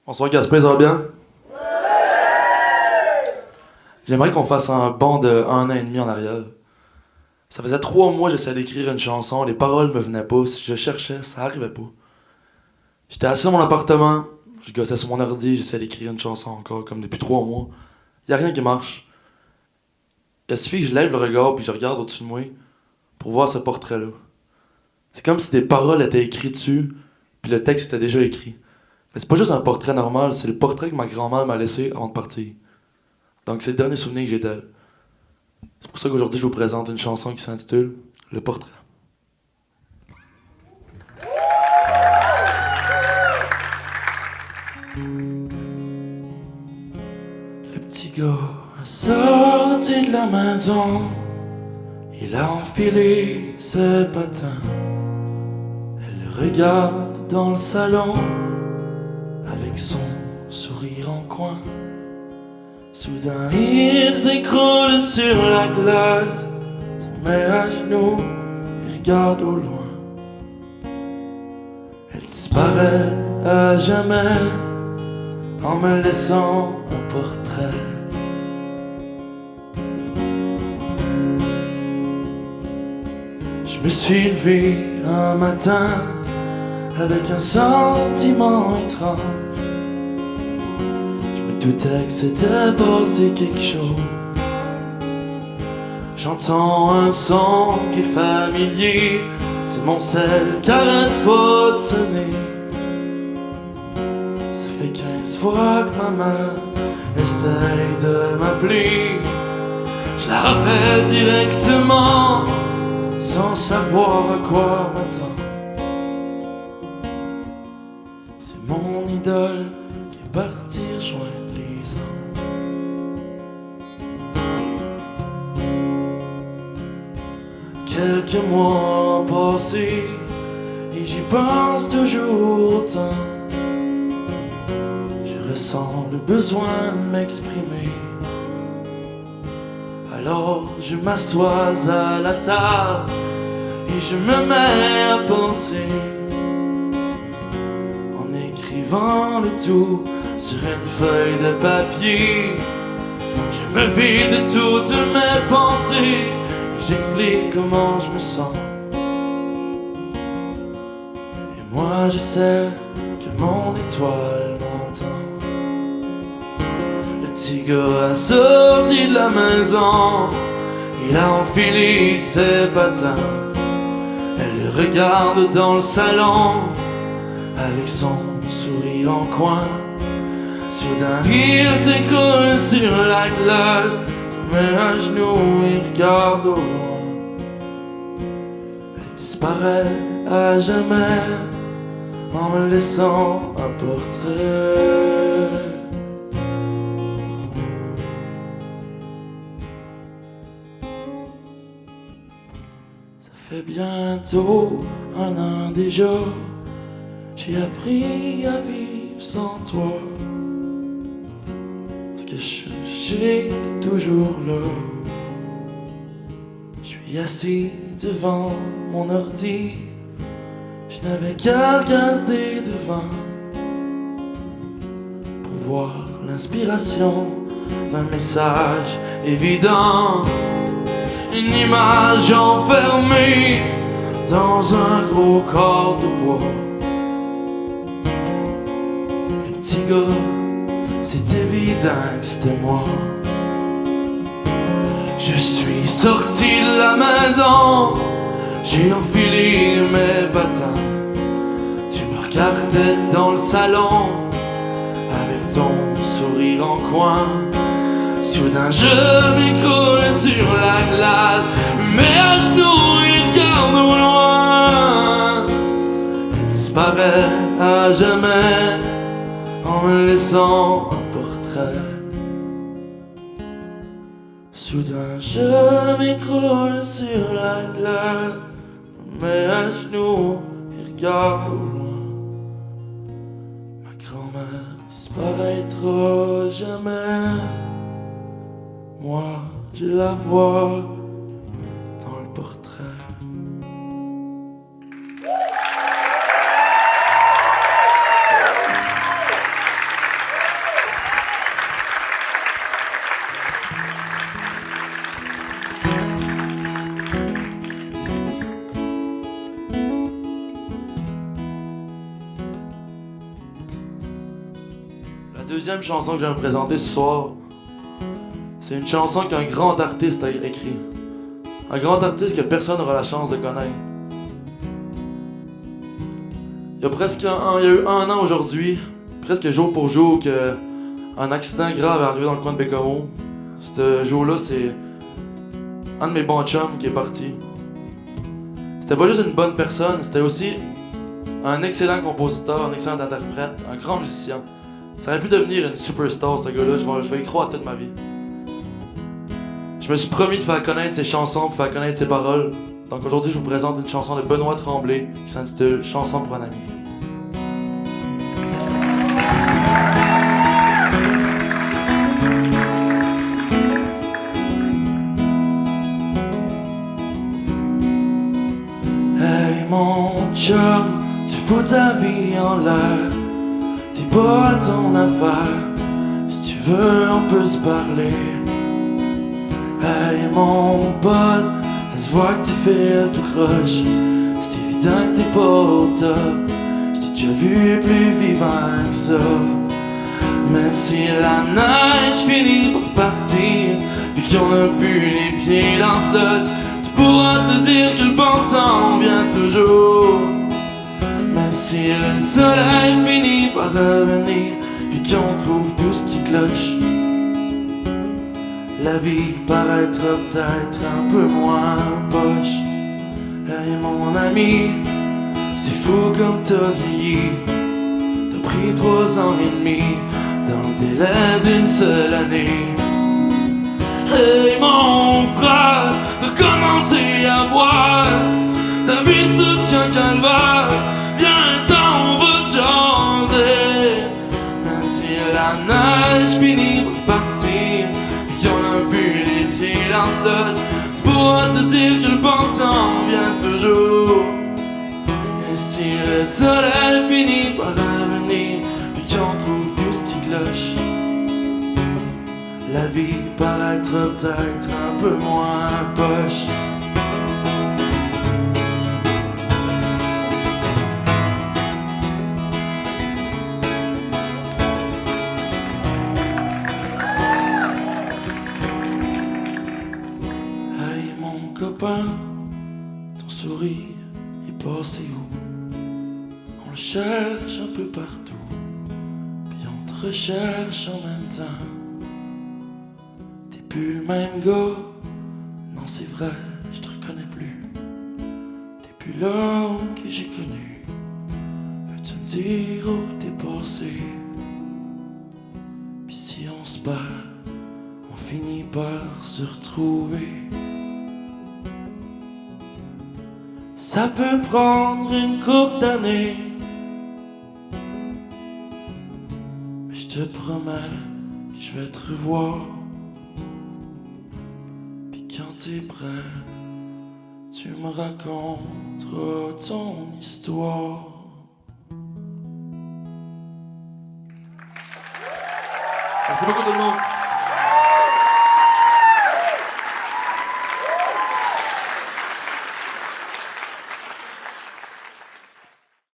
Bonsoir Gaspé, ça va bien? J'aimerais qu'on fasse un bond de 1 an et demi en arrière. Ça faisait 3 mois que j'essayais d'écrire une chanson, les paroles me venaient pas, si je cherchais, ça arrivait pas. J'étais assis dans mon appartement, je gossais sur mon ordi, j'essayais d'écrire une chanson encore, comme depuis 3 mois. Y a rien qui marche. Il suffit que je lève le regard puis je regarde au-dessus de moi pour voir ce portrait-là. C'est comme si des paroles étaient écrites dessus, puis le texte était déjà écrit. Mais c'est pas juste un portrait normal, c'est le portrait que ma grand-mère m'a laissé avant de partir. Donc c'est le dernier souvenir que j'ai d'elle. C'est pour ça qu'aujourd'hui je vous présente une chanson qui s'intitule Le Portrait. Le petit gars a sorti de la maison, il a enfilé ses patins. Elle le regarde dans le salon avec son sourire en coin. Soudain il s'écroule sur la glace, se met à genoux et regarde au loin. Elle disparaît à jamais en me laissant un portrait. Je me suis levé un matin avec un sentiment étrange. Doutais que s'était passé quelque chose. J'entends un son qui est familier, c'est mon sel qui arrête pas de sonner. Ça fait 15 fois que ma mère essaye de m'appeler. Je la rappelle directement, sans savoir à quoi m'attendre. C'est mon idole qui est parti rejoindre les anges. Quelques mois ont passé et j'y pense toujours autant. Je ressens le besoin de m'exprimer. Alors je m'assois à la table et je me mets à penser. En écrivant le tout sur une feuille de papier, je me vide de toutes mes pensées. J'explique comment je me sens. Et moi je sais que mon étoile m'entend. Le petit gars a sorti de la maison, il a enfilé ses patins. Elle le regarde dans le salon avec son sourire en coin. Soudain il s'écroule sur la glace, se met à genoux et regarde au loin. Elle disparaît à jamais en me laissant un portrait. Ça fait bientôt 1 an déjà, j'ai appris à vivre sans toi. Parce que j'étais toujours là. Je suis assis devant mon ordi, je n'avais qu'à regarder devant pour voir l'inspiration d'un message évident. Une image enfermée dans un gros corps de bois. Le petit gars, c'est évident que c'était moi. Je suis sorti de la maison, j'ai enfilé mes patins. Tu me regardais dans le salon avec ton sourire en coin. Soudain je m'écroule sur la glace, mais à genoux il regarde au loin. Elle disparaît à jamais en me laissant un portrait. Soudain je m'écroule sur la glace, mais à genoux il regarde au loin. Ma grand-mère disparaîtra jamais. Moi, je la vois dans le portrait. deuxième chanson que je vais me présenter ce soir, c'est une chanson qu'un grand artiste a écrit. Un grand artiste que personne n'aura la chance de connaître. Il y a eu un an aujourd'hui, presque jour pour jour, qu'un accident grave est arrivé dans le coin de Bécomo. Ce jour-là, c'est un de mes bons chums qui est parti. C'était pas juste une bonne personne, c'était aussi un excellent compositeur, un excellent interprète, un grand musicien. Ça aurait pu devenir une superstar, ce gars-là, je vais y croire toute ma vie. Je me suis promis de faire connaître ses chansons, de faire connaître ses paroles. Donc aujourd'hui, je vous présente une chanson de Benoît Tremblay qui s'intitule Chanson pour un ami. Hey mon chum, tu fous ta vie en l'air. T'es pas à ton affaire. Si tu veux, on peut se parler. Hey mon pote, ça se voit que tu fais tout croche. C'est évident que t'es pas au top. J't'ai déjà vu plus vivant que ça. Mais si la neige finit par partir, puis qu'on a plus les pieds dans ce lodge, tu pourras te dire que le bon temps vient toujours. Mais si le soleil finit par revenir, puis qu'on trouve tout ce qui cloche, la vie paraîtra peut-être un peu moins poche. Hey mon ami, c'est fou comme t'as vieilli. T'as pris 3 ans et demi dans le délai d'une seule année. Hey mon frère, t'as commencé à boire. Ta vie c'est tout qu'un calvaire. Viens, on va se jaser. Mais si la neige finit par partir, y'en a plus les pieds dans ce lodge, tu pourras te dire que le bon temps vient toujours. Et si le soleil finit par revenir, puis qu'on trouve tout ce qui cloche, la vie paraîtra peut-être un peu moins poche. Copain, ton sourire est passé où? On le cherche un peu partout, puis on te recherche en même temps. T'es plus le même gars, non c'est vrai, je te reconnais plus. T'es plus l'homme que j'ai connu. Veux-tu me dire où t'es passé? Puis si on se perd, on finit par se retrouver. Ça peut prendre une couple d'années, mais je te promets que je vais te revoir. Puis quand t'es prêt, tu me raconteras ton histoire. Merci beaucoup tout le monde.